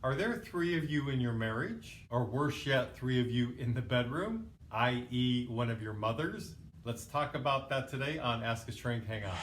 Are there three of you in your marriage? Or worse yet, three of you in the bedroom, i.e. one of your mothers? Let's talk about that today on Ask a Shrink Hangout.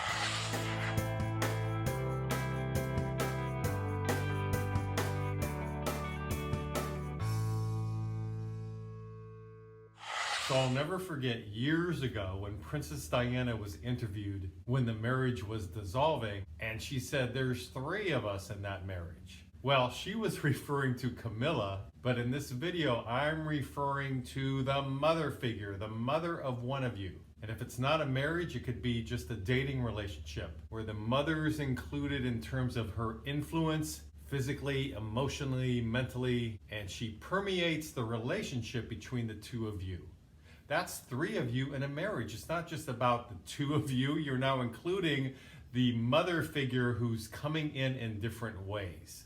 So I'll never forget years ago when Princess Diana was interviewed when the marriage was dissolving, and she said there's three of us in that marriage. Well, she was referring to Camilla, but in this video I'm referring to the mother figure, the mother of one of you. And if it's not a marriage, it could be just a dating relationship where the mother is included in terms of her influence, physically, emotionally, mentally, and she permeates the relationship between the two of you. That's three of you in a marriage. It's not just about the two of you. You're now including the mother figure who's coming in different ways.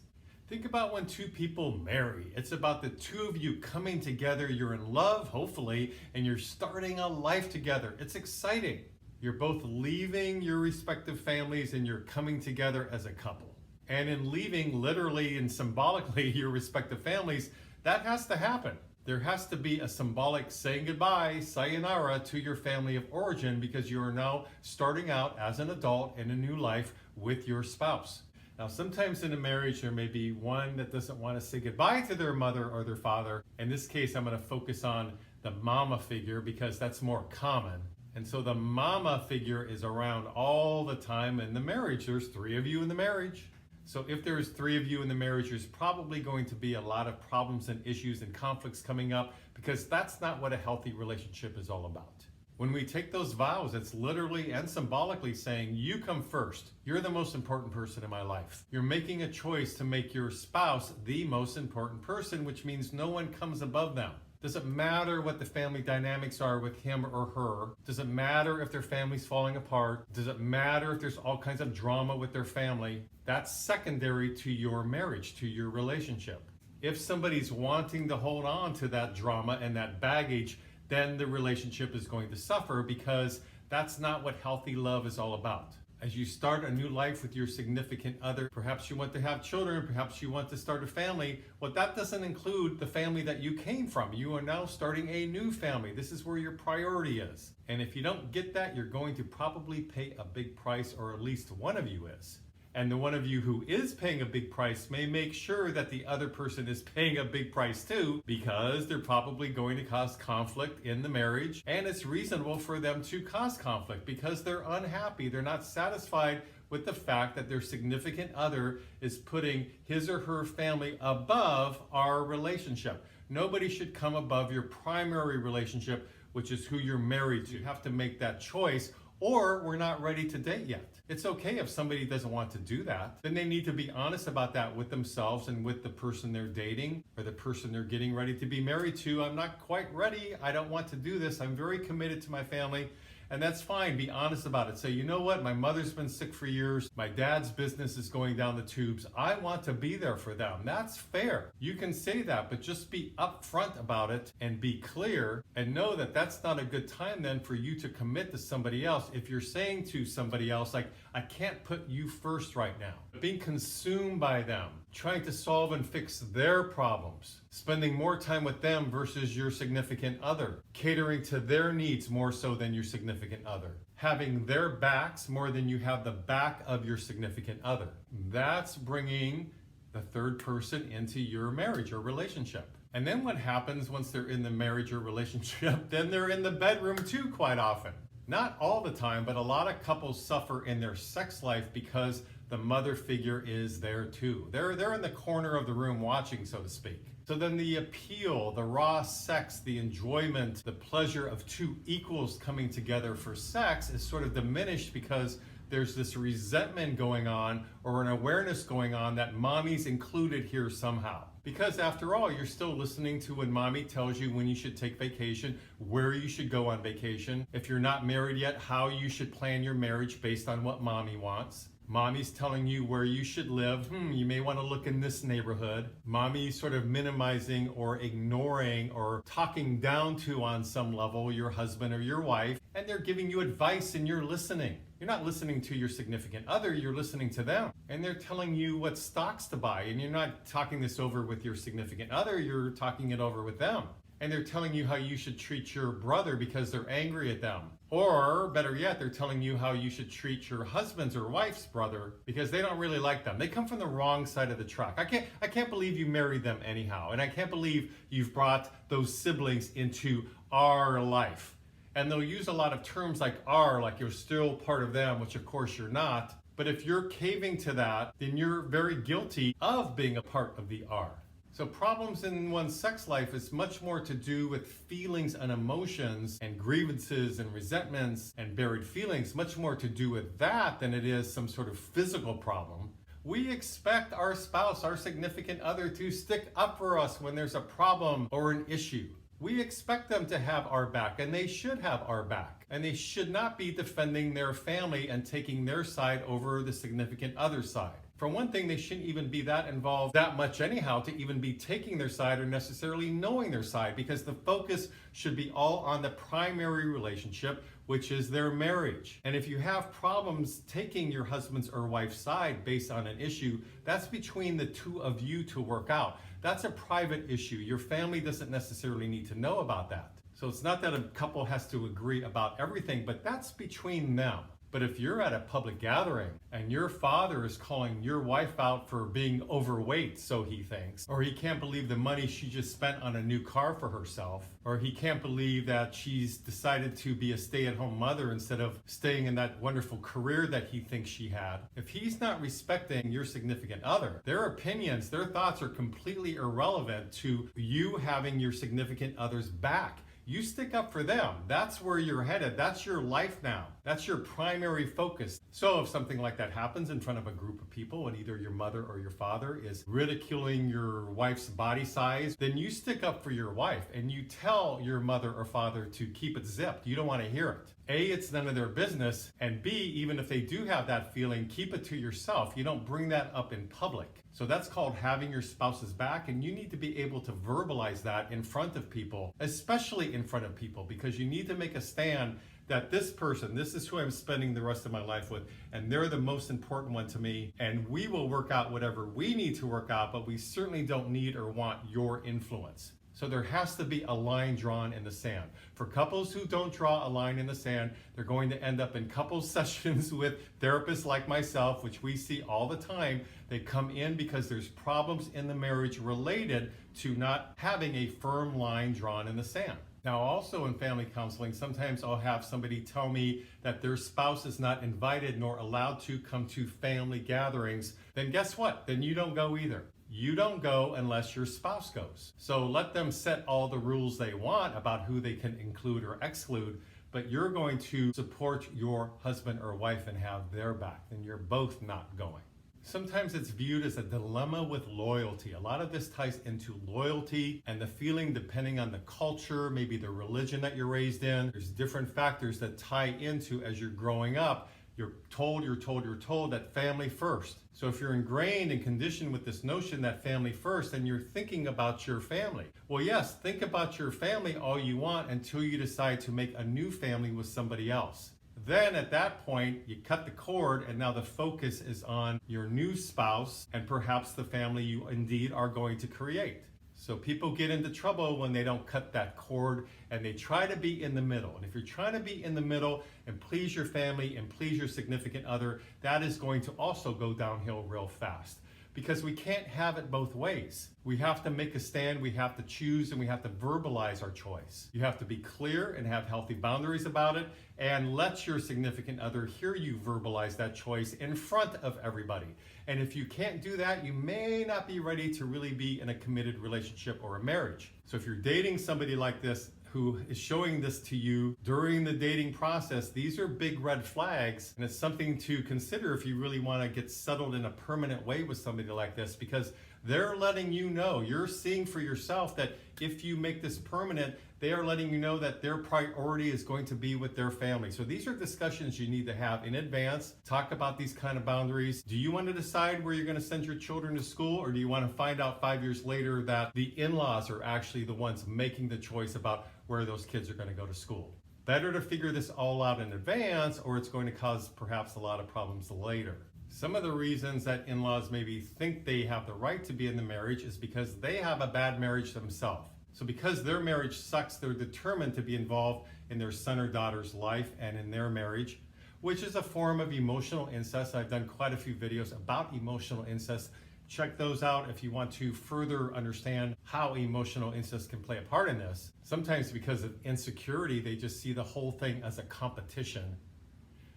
Think about when two people marry. It's about the two of you coming together. You're in love, hopefully, and you're starting a life together. It's exciting. You're both leaving your respective families and you're coming together as a couple. And in leaving literally and symbolically your respective families, that has to happen. There has to be a symbolic saying goodbye, sayonara, to your family of origin because you are now starting out as an adult in a new life with your spouse. Now, sometimes in a marriage, there may be one that doesn't want to say goodbye to their mother or their father. In this case, I'm going to focus on the mama figure because that's more common. And so the mama figure is around all the time in the marriage. There's three of you in the marriage. So if there's three of you in the marriage, there's probably going to be a lot of problems and issues and conflicts coming up because that's not what a healthy relationship is all about. When we take those vows, it's literally and symbolically saying, you come first. You're the most important person in my life. You're making a choice to make your spouse the most important person, which means no one comes above them. Doesn't matter what the family dynamics are with him or her. Doesn't matter if their family's falling apart. Doesn't matter if there's all kinds of drama with their family. That's secondary to your marriage, to your relationship. If somebody's wanting to hold on to that drama and that baggage, then the relationship is going to suffer because that's not what healthy love is all about. As you start a new life with your significant other, perhaps you want to have children, perhaps you want to start a family. Well, that doesn't include the family that you came from. You are now starting a new family. This is where your priority is. And if you don't get that, you're going to probably pay a big price, or at least one of you is. And the one of you who is paying a big price may make sure that the other person is paying a big price too, because they're probably going to cause conflict in the marriage. And it's reasonable for them to cause conflict because they're unhappy. They're not satisfied with the fact that their significant other is putting his or her family above our relationship. Nobody should come above your primary relationship, which is who you're married to. You have to make that choice, or we're not ready to date yet. It's okay if somebody doesn't want to do that. Then they need to be honest about that with themselves and with the person they're dating or the person they're getting ready to be married to. I'm not quite ready. I don't want to do this. I'm very committed to my family. And that's fine. Be honest about it. Say, you know what? My mother's been sick for years. My dad's business is going down the tubes. I want to be there for them. That's fair. You can say that, but just be upfront about it and be clear and know that that's not a good time then for you to commit to somebody else. If you're saying to somebody else, like, I can't put you first right now. Being consumed by them, trying to solve and fix their problems, spending more time with them versus your significant other, catering to their needs more so than your significant other, having their backs more than you have the back of your significant other. That's bringing the third person into your marriage or relationship. And then what happens once they're in the marriage or relationship? Then they're in the bedroom too quite often. Not all the time, but a lot of couples suffer in their sex life because the mother figure is there too. They're in the corner of the room watching, so to speak. So then the appeal, the raw sex, the enjoyment, the pleasure of two equals coming together for sex is sort of diminished because there's this resentment going on or an awareness going on that mommy's included here somehow. Because after all, you're still listening to when mommy tells you when you should take vacation, where you should go on vacation. If you're not married yet, how you should plan your marriage based on what mommy wants. Mommy's telling you where you should live. You may want to look in this neighborhood. Mommy's sort of minimizing or ignoring or talking down to on some level your husband or your wife, and they're giving you advice and you're listening. You're not listening to your significant other, you're listening to them. And they're telling you what stocks to buy. And you're not talking this over with your significant other, you're talking it over with them. And they're telling you how you should treat your brother because they're angry at them. Or better yet, they're telling you how you should treat your husband's or wife's brother because they don't really like them. They come from the wrong side of the track. I can't believe you married them anyhow. And I can't believe you've brought those siblings into our life. And they'll use a lot of terms like "are," like you're still part of them, which of course you're not. But if you're caving to that, then you're very guilty of being a part of the "are." So problems in one's sex life is much more to do with feelings and emotions and grievances and resentments and buried feelings, much more to do with that than it is some sort of physical problem. We expect our spouse, our significant other, to stick up for us when there's a problem or an issue. We expect them to have our back, and they should have our back. And they should not be defending their family and taking their side over the significant other side. For one thing, they shouldn't even be that involved that much anyhow to even be taking their side or necessarily knowing their side, because the focus should be all on the primary relationship, which is their marriage. And if you have problems taking your husband's or wife's side based on an issue, that's between the two of you to work out. That's a private issue. Your family doesn't necessarily need to know about that. So it's not that a couple has to agree about everything, but that's between them. But if you're at a public gathering and your father is calling your wife out for being overweight, so he thinks, or he can't believe the money she just spent on a new car for herself, or he can't believe that she's decided to be a stay-at-home mother instead of staying in that wonderful career that he thinks she had, if he's not respecting your significant other, their opinions, their thoughts are completely irrelevant to you having your significant other's back. You stick up for them. That's where you're headed. That's your life now. That's your primary focus. So if something like that happens in front of a group of people and either your mother or your father is ridiculing your wife's body size, then you stick up for your wife and you tell your mother or father to keep it zipped. You don't want to hear it. A, it's none of their business. And B, even if they do have that feeling, keep it to yourself. You don't bring that up in public. So that's called having your spouse's back, and you need to be able to verbalize that in front of people, especially in front of people, because you need to make a stand that this person, this is who I'm spending the rest of my life with, and they're the most important one to me, and we will work out whatever we need to work out, but we certainly don't need or want your influence. So there has to be a line drawn in the sand. For couples who don't draw a line in the sand, they're going to end up in couples sessions with therapists like myself, which we see all the time. They come in because there's problems in the marriage related to not having a firm line drawn in the sand. Now, also in family counseling, sometimes I'll have somebody tell me that their spouse is not invited nor allowed to come to family gatherings. Then guess what? Then you don't go either. You don't go unless your spouse goes. So let them set all the rules they want about who they can include or exclude, but you're going to support your husband or wife and have their back, and you're both not going. Sometimes it's viewed as a dilemma with loyalty. A lot of this ties into loyalty and the feeling depending on the culture, maybe the religion that you're raised in. There's different factors that tie into as you're growing up. You're told that family first. So if you're ingrained and conditioned with this notion that family first, and you're thinking about your family. Well, yes, think about your family all you want until you decide to make a new family with somebody else. Then at that point, you cut the cord, and now the focus is on your new spouse and perhaps the family you indeed are going to create. So people get into trouble when they don't cut that cord and they try to be in the middle. And if you're trying to be in the middle and please your family and please your significant other, that is going to also go downhill real fast. Because we can't have it both ways. We have to make a stand, we have to choose, and we have to verbalize our choice. You have to be clear and have healthy boundaries about it, and let your significant other hear you verbalize that choice in front of everybody. And if you can't do that, you may not be ready to really be in a committed relationship or a marriage. So if you're dating somebody like this, who is showing this to you during the dating process, these are big red flags, and it's something to consider if you really want to get settled in a permanent way with somebody like this, because they're letting you know, you're seeing for yourself that if you make this permanent, they are letting you know that their priority is going to be with their family. So these are discussions you need to have in advance. Talk about these kind of boundaries. Do you want to decide where you're going to send your children to school, or do you want to find out 5 years later that the in-laws are actually the ones making the choice about where those kids are going to go to school? Better to figure this all out in advance, or it's going to cause perhaps a lot of problems later. Some of the reasons that in-laws maybe think they have the right to be in the marriage is because they have a bad marriage themselves. So because their marriage sucks, they're determined to be involved in their son or daughter's life and in their marriage, which is a form of emotional incest. I've done quite a few videos about emotional incest. Check those out if you want to further understand how emotional incest can play a part in this. Sometimes because of insecurity, they just see the whole thing as a competition.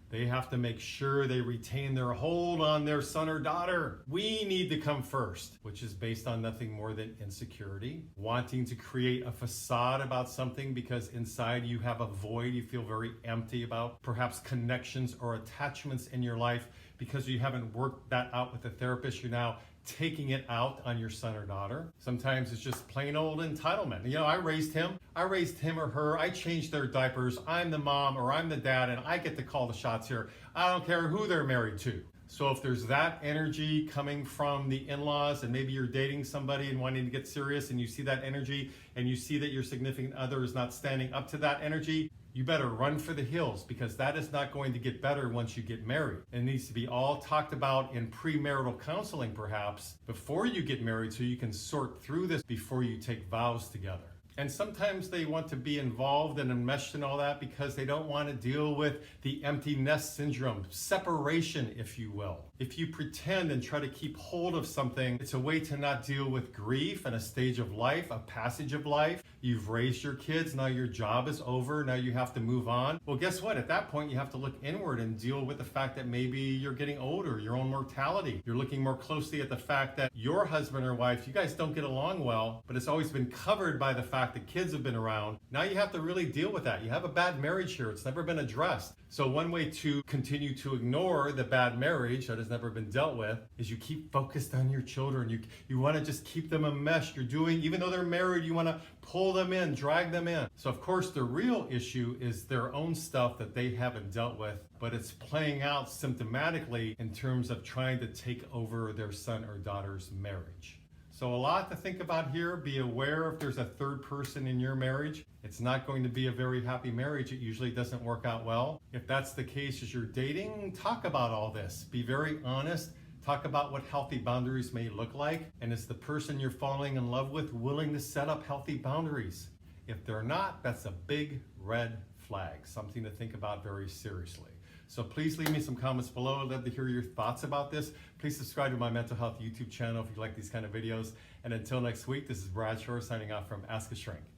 They have to make sure they retain their hold on their son or daughter. We need to come first, which is based on nothing more than insecurity, wanting to create a facade about something because inside you have a void you feel very empty about, perhaps connections or attachments in your life because you haven't worked that out with a therapist. You're now taking it out on your son or daughter. Sometimes it's just plain old entitlement. You know, I raised him or her, I changed their diapers, I'm the mom or I'm the dad and I get to call the shots here. I don't care who they're married to. So if there's that energy coming from the in-laws and maybe you're dating somebody and wanting to get serious and you see that energy and you see that your significant other is not standing up to that energy, you better run for the hills because that is not going to get better once you get married. It needs to be all talked about in premarital counseling perhaps before you get married so you can sort through this before you take vows together. And sometimes they want to be involved and enmeshed in all that because they don't want to deal with the empty nest syndrome, separation, if you will. If you pretend and try to keep hold of something, it's a way to not deal with grief and a stage of life, a passage of life. You've raised your kids, now your job is over, now you have to move on. Well, guess what? At that point, you have to look inward and deal with the fact that maybe you're getting older, your own mortality. You're looking more closely at the fact that your husband or wife, you guys don't get along well, but it's always been covered by the fact that kids have been around. Now you have to really deal with that. You have a bad marriage here. It's never been addressed. So one way to continue to ignore the bad marriage that has never been dealt with is you keep focused on your children. You want to just keep them enmeshed. You're doing, even though they're married, you want to pull them in, drag them in. So of course the real issue is their own stuff that they haven't dealt with, but it's playing out symptomatically in terms of trying to take over their son or daughter's marriage. So a lot to think about here. Be aware if there's a third person in your marriage. It's not going to be a very happy marriage. It usually doesn't work out well. If that's the case as you're dating, talk about all this. Be very honest. Talk about what healthy boundaries may look like. And is the person you're falling in love with willing to set up healthy boundaries? If they're not, that's a big red flag, something to think about very seriously. So please leave me some comments below. I'd love to hear your thoughts about this. Please subscribe to my mental health YouTube channel if you like these kind of videos. And until next week, this is Brad Shore signing off from Ask a Shrink.